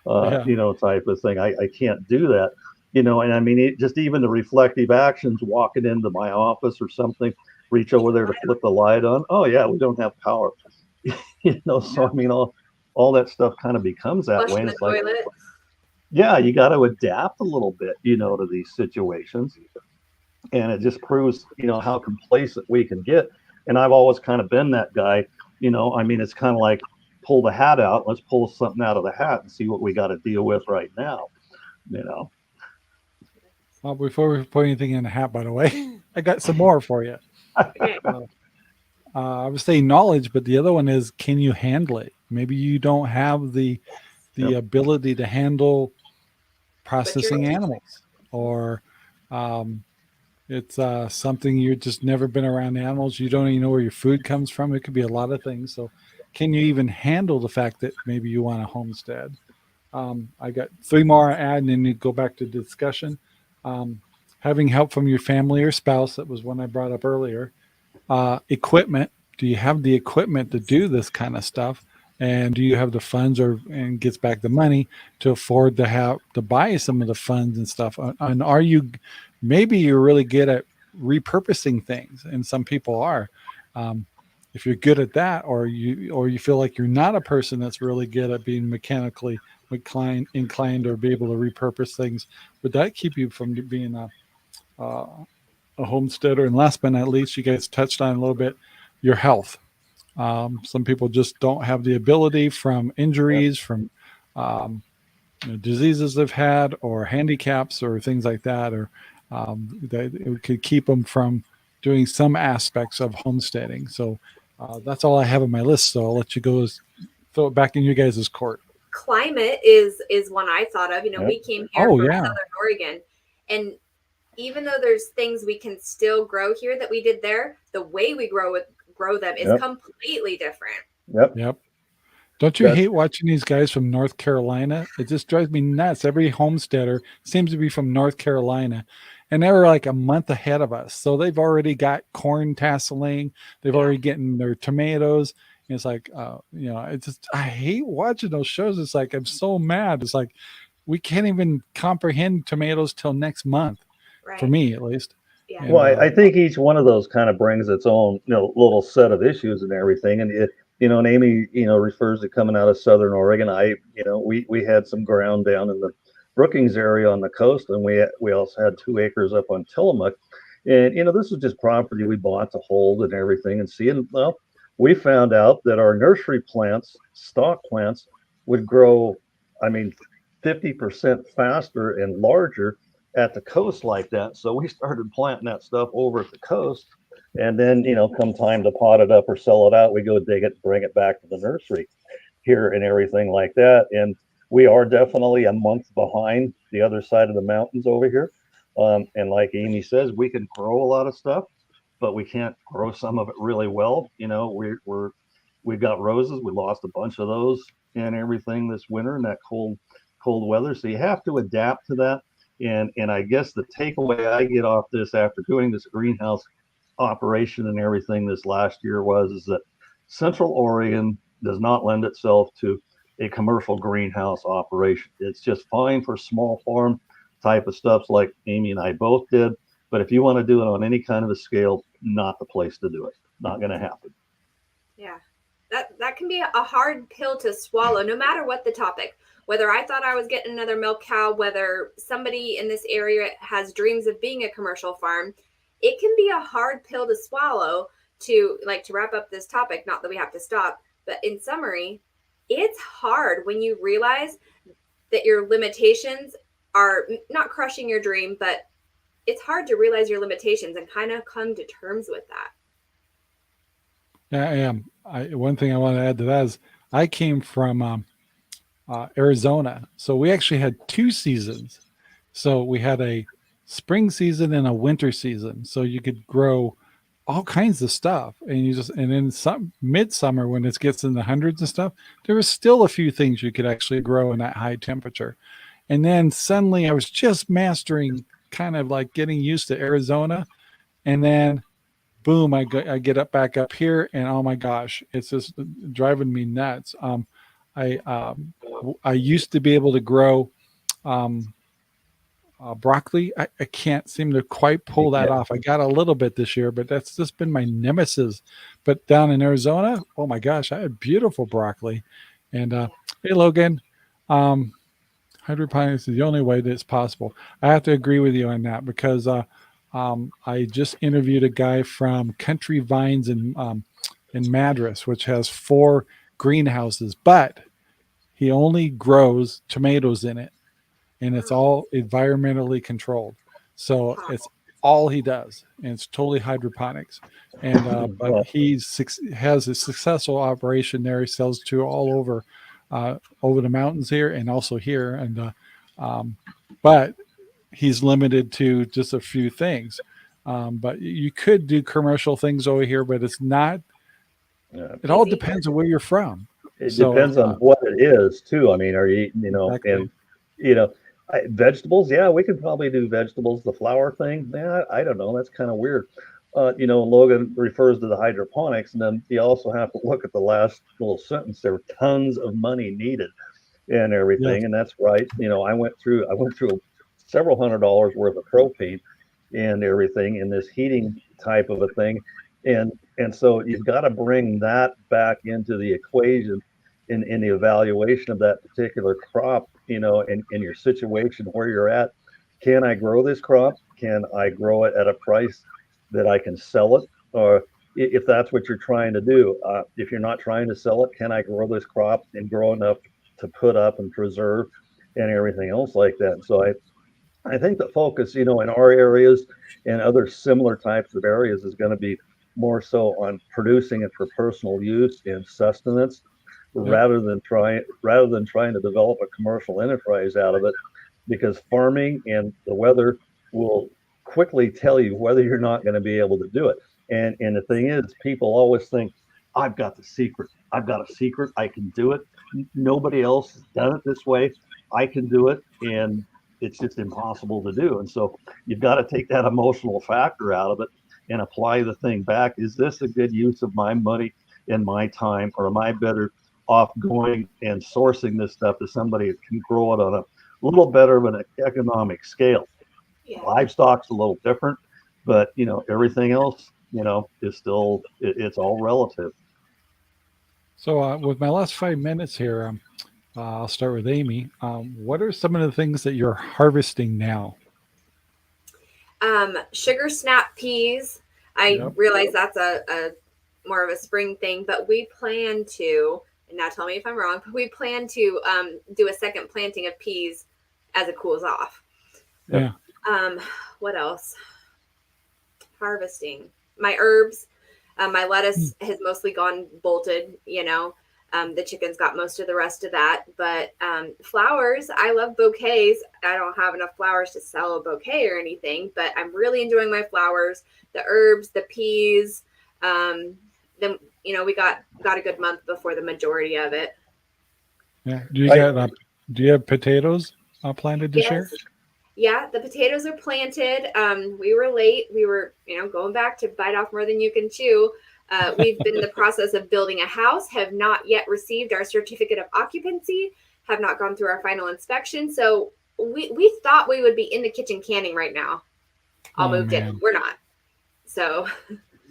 S3: type of thing. I can't do that, and I mean, just even the reflective actions, walking into my office or something, reach over there to flip the light on. Oh yeah, we don't have power, so I mean, all that stuff kind of becomes that
S2: Flushing
S3: way.
S2: the
S3: It's like,
S2: toilet.
S3: yeah, you got to adapt a little bit, to these situations. And it just proves, how complacent we can get. And I've always kind of been that guy, I mean, it's kind of like pull the hat out. Let's pull something out of the hat and see what we got to deal with right now,
S1: Well, before we put anything in the hat, by the way, I got some more for you.
S2: Okay.
S1: I was saying knowledge, but the other one is, can you handle it? Maybe you don't have the ability to handle processing animals, or it's something you've just never been around animals. You don't even know where your food comes from. It could be a lot of things. So can you even handle the fact that maybe you want a homestead? I got three more I add, and then you go back to discussion. Having help from your family or spouse. That was one I brought up earlier. Equipment. Do you have the equipment to do this kind of stuff? And do you have the funds and gets back the money to afford to buy some of the funds and stuff? And are you, maybe you're really good at repurposing things, and some people are. If you're good at that, or you feel like you're not a person that's really good at being mechanically inclined or be able to repurpose things, would that keep you from being a homesteader? And last but not least, you guys touched on a little bit your health. Some people just don't have the ability from injuries, from diseases they've had, or handicaps, or things like that, or that it could keep them from doing some aspects of homesteading. So that's all I have on my list. So I'll let you go, throw it back in you guys' court.
S2: Climate is one I thought of. We came here from Southern Oregon, and even though there's things we can still grow here that we did there, the way we grow them is completely different.
S1: Yep. Don't you hate watching these guys from North Carolina? It just drives me nuts. Every homesteader seems to be from North Carolina, and they're like a month ahead of us. So they've already got corn tasseling. They've already getting their tomatoes. And it's like, it's just, I hate watching those shows. It's like, I'm so mad. It's like, we can't even comprehend tomatoes till next month, for me at least.
S2: Yeah.
S1: And,
S3: well, I think each one of those kind of brings its own, little set of issues and everything. And and Amy, refers to coming out of Southern Oregon. We had some ground down in the Brookings area on the coast, and we also had 2 acres up on Tillamook. And this is just property we bought to hold and everything. And seeing, well, we found out that our nursery plants, stock plants, would grow, 50% faster and larger at the coast like that. So we started planting that stuff over at the coast, and then come time to pot it up or sell it out, we go dig it, bring it back to the nursery here and everything like that. And we are definitely a month behind the other side of the mountains over here. And like Amy says, we can grow a lot of stuff, but we can't grow some of it really well. We've got roses. We lost a bunch of those and everything this winter in that cold weather. So you have to adapt to that. And I guess the takeaway I get off this after doing this greenhouse operation and everything this last year is that Central Oregon does not lend itself to a commercial greenhouse operation. It's just fine for small farm type of stuff like Amy and I both did. But if you want to do it on any kind of a scale, not the place to do it. Not going to happen.
S2: Yeah, that can be a hard pill to swallow, no matter what the topic. Whether I thought I was getting another milk cow, whether somebody in this area has dreams of being a commercial farm, it can be a hard pill to swallow to wrap up this topic. Not that we have to stop, but in summary, it's hard when you realize that your limitations are not crushing your dream, but it's hard to realize your limitations and kind of come to terms with that.
S1: Yeah, I am. One thing I want to add to that is I came from Arizona. So we actually had 2 seasons. So we had a spring season and a winter season. So you could grow all kinds of stuff. And then some midsummer when it gets in the hundreds and stuff, there was still a few things you could actually grow in that high temperature. And then suddenly I was just mastering, kind of like getting used to Arizona. And then boom, I get back up here, and oh my gosh, it's just driving me nuts. I used to be able to grow broccoli. I can't seem to quite pull that off. I got a little bit this year, but that's just been my nemesis. But down in Arizona, oh my gosh, I had beautiful broccoli. And hey, Logan, hydroponics is the only way that it's possible. I have to agree with you on that because I just interviewed a guy from Country Vines in Madras, which has 4 greenhouses, but he only grows tomatoes in it, and it's all environmentally controlled. So it's all he does, and it's totally hydroponics. And but he has a successful operation there. He sells to all over the mountains here and also here. And but he's limited to just a few things. But you could do commercial things over here, but it's not. It all depends on where you're from.
S3: It depends on what it is too. I mean, are you,
S1: exactly.
S3: and vegetables? Yeah, we could probably do vegetables. The flower thing, yeah, I don't know. That's kind of weird. Logan refers to the hydroponics, and then you also have to look at the last little sentence. There were tons of money needed and everything, and that's right. I went through several $100s worth of propane and everything in this heating type of a thing. And so you've got to bring that back into the equation in the evaluation of that particular crop, in your situation where you're at. Can I grow this crop? Can I grow it at a price that I can sell it? Or if that's what you're trying to do, if you're not trying to sell it, can I grow this crop and grow enough to put up and preserve and everything else like that? So I think the focus, in our areas and other similar types of areas is going to be more so on producing it for personal use and sustenance, rather than trying to develop a commercial enterprise out of it, because farming and the weather will quickly tell you whether you're not going to be able to do it. And the thing is, people always think, I've got the secret. I've got a secret. I can do it. Nobody else has done it this way. I can do it. And it's just impossible to do. And so you've got to take that emotional factor out of it and apply the thing back. Is this a good use of my money and my time, or am I better off going and sourcing this stuff to somebody that can grow it on a little better of an economic scale? Yeah. Livestock's a little different, but everything else, is still, it's all relative.
S1: So with my last 5 minutes here, I'll start with Amy. What are some of the things that you're harvesting now?
S2: Sugar snap peas. I realize that's a more of a spring thing, but we plan to, and now tell me if I'm wrong, but we plan to do a second planting of peas as it cools off.
S1: Yeah.
S2: What else? Harvesting. My herbs. My lettuce has mostly gone bolted, the chickens got most of the rest of that, but flowers, I love bouquets. I don't have enough flowers to sell a bouquet or anything, but I'm really enjoying my flowers, the herbs, the peas. Then, we got a good month before the majority of it.
S1: Yeah. Do you have potatoes planted this year?
S2: Yeah, the potatoes are planted. We were late. We were, going back to bite off more than you can chew. We've been in the process of building a house, have not yet received our certificate of occupancy, have not gone through our final inspection. So we thought we would be in the kitchen canning right now. All moved in. We're not. So.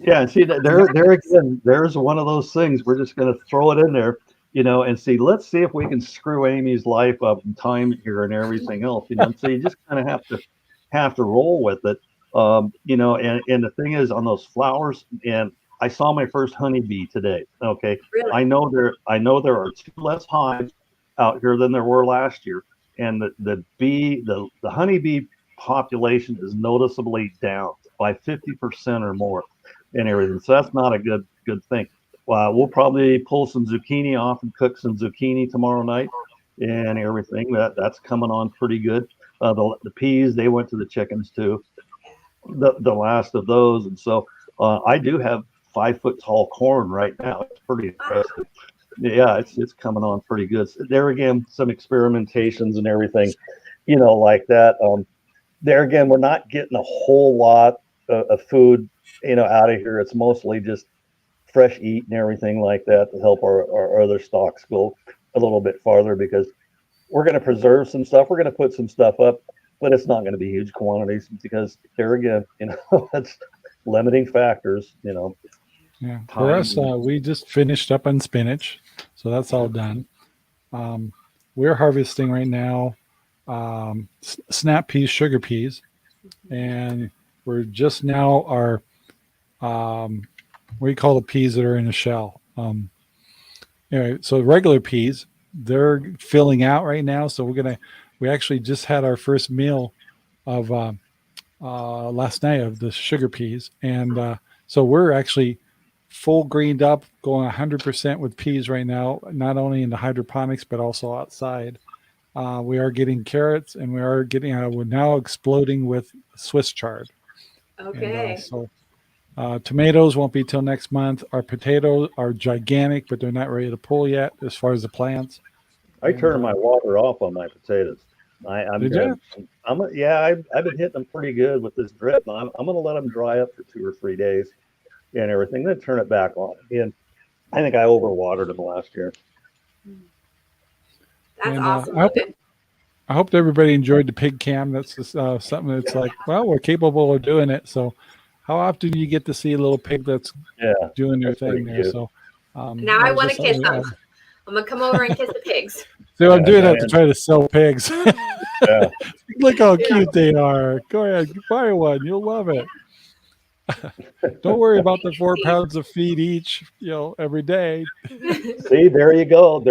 S3: Yeah, and see that there again, there's one of those things. We're just going to throw it in there, and see. Let's see if we can screw Amy's life up in time here and everything else. So you just kind of have to roll with it. And the thing is, on those flowers, and I saw my first honeybee today. Okay,
S2: Really?
S3: I know there are 2 less hives out here than there were last year, and the honeybee population is noticeably down by 50% or more and everything. So that's not a good thing. We'll probably pull some zucchini off and cook some zucchini tomorrow night and everything. That's coming on pretty good. The peas, they went to the chickens too. The last of those, and so I do have 5-foot tall corn right now. It's pretty impressive. Yeah, it's coming on pretty good. So there again, some experimentations and everything, like that. There again, we're not getting a whole lot of food, out of here. It's mostly just fresh eat and everything like that to help our other stocks go a little bit farther, because we're going to preserve some stuff. We're going to put some stuff up, but it's not going to be huge quantities, because there again, that's limiting factors,
S1: Yeah. For us, we just finished up on spinach, so that's all done. We're harvesting right now snap peas, sugar peas, and we're just now our what do you call the peas that are in a shell? Anyway, so regular peas, they're filling out right now. So we actually just had our first meal of last night of the sugar peas, and so we're actually full greened up, going 100% with peas right now, not only in the hydroponics but also outside. We are getting carrots, and we are getting we're now exploding with Swiss chard.
S2: Okay.
S1: And, tomatoes won't be till next month. Our potatoes are gigantic, but they're not ready to pull yet as far as the plants.
S3: I turned my water off on my potatoes. I've been hitting them pretty good with this drip. I'm going to let them dry up for 2 or 3 days and everything, then turn it back on. And I think I overwatered them last year.
S2: That's awesome.
S1: I hope everybody enjoyed the pig cam. That's just, something that's like, well, we're capable of doing it. So how often do you get to see a little pig that's doing their thing there? Cute. So
S2: now I want to kiss them. I'm going to come over and kiss the pigs.
S1: So I'm doing that to try to sell pigs. Look how cute they are. Go ahead, buy one. You'll love it. Don't worry about the 4 pounds of feed each, every day.
S3: See, there you go.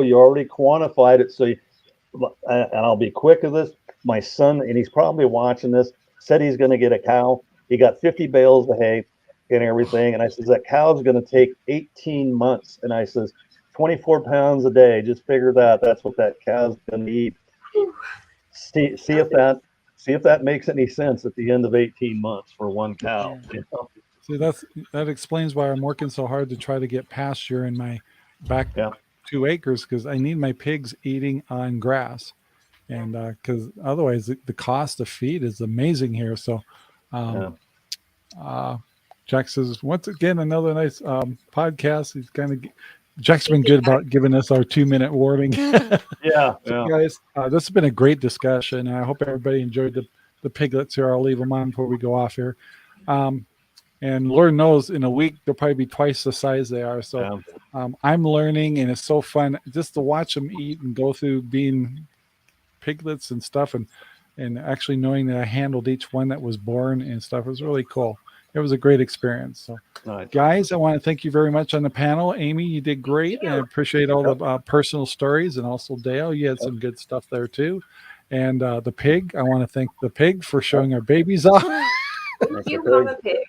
S3: You already quantified it. So, and I'll be quick with this. My son, and he's probably watching this, said he's going to get a cow. He got 50 bales of hay and everything. And I says, that cow's going to take 18 months. And I says, 24 pounds a day. Just figure that's what that cow's going to eat. See if that makes any sense at the end of 18 months for one cow.
S1: See, that explains why I'm working so hard to try to get pasture in my back 2 acres, because I need my pigs eating on grass, and because otherwise the cost of feed is amazing here. So Jack says, once again, another nice podcast. He's Jack's been good about giving us our 2-minute warning. So guys, this has been a great discussion. I hope everybody enjoyed the piglets here. I'll leave them on before we go off here. And Lord knows, in a week, they'll probably be twice the size they are. So I'm learning, and it's so fun just to watch them eat and go through being piglets and stuff, and actually knowing that I handled each one that was born and stuff. It was really cool. It was a great experience. So, guys, I want to thank you very much on the panel. Amy, you did great. And I appreciate all the personal stories, and also Dale, you had some good stuff there too. And the pig, I want to thank the pig for showing our babies off.
S2: Thank you, Mama Pig.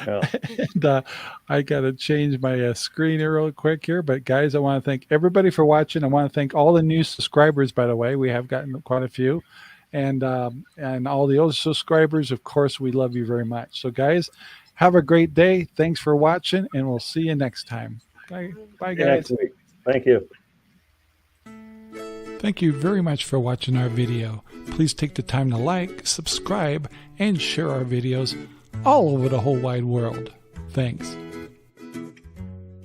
S1: And I got to change my screen here real quick here. But guys, I want to thank everybody for watching. I want to thank all the new subscribers, by the way. We have gotten quite a few. And all the old subscribers, of course, we love you very much. So, guys, have a great day. Thanks for watching, and we'll see you next time. Bye guys.
S3: Thank you.
S1: Thank you very much for watching our video. Please take the time to like, subscribe, and share our videos all over the whole wide world. Thanks.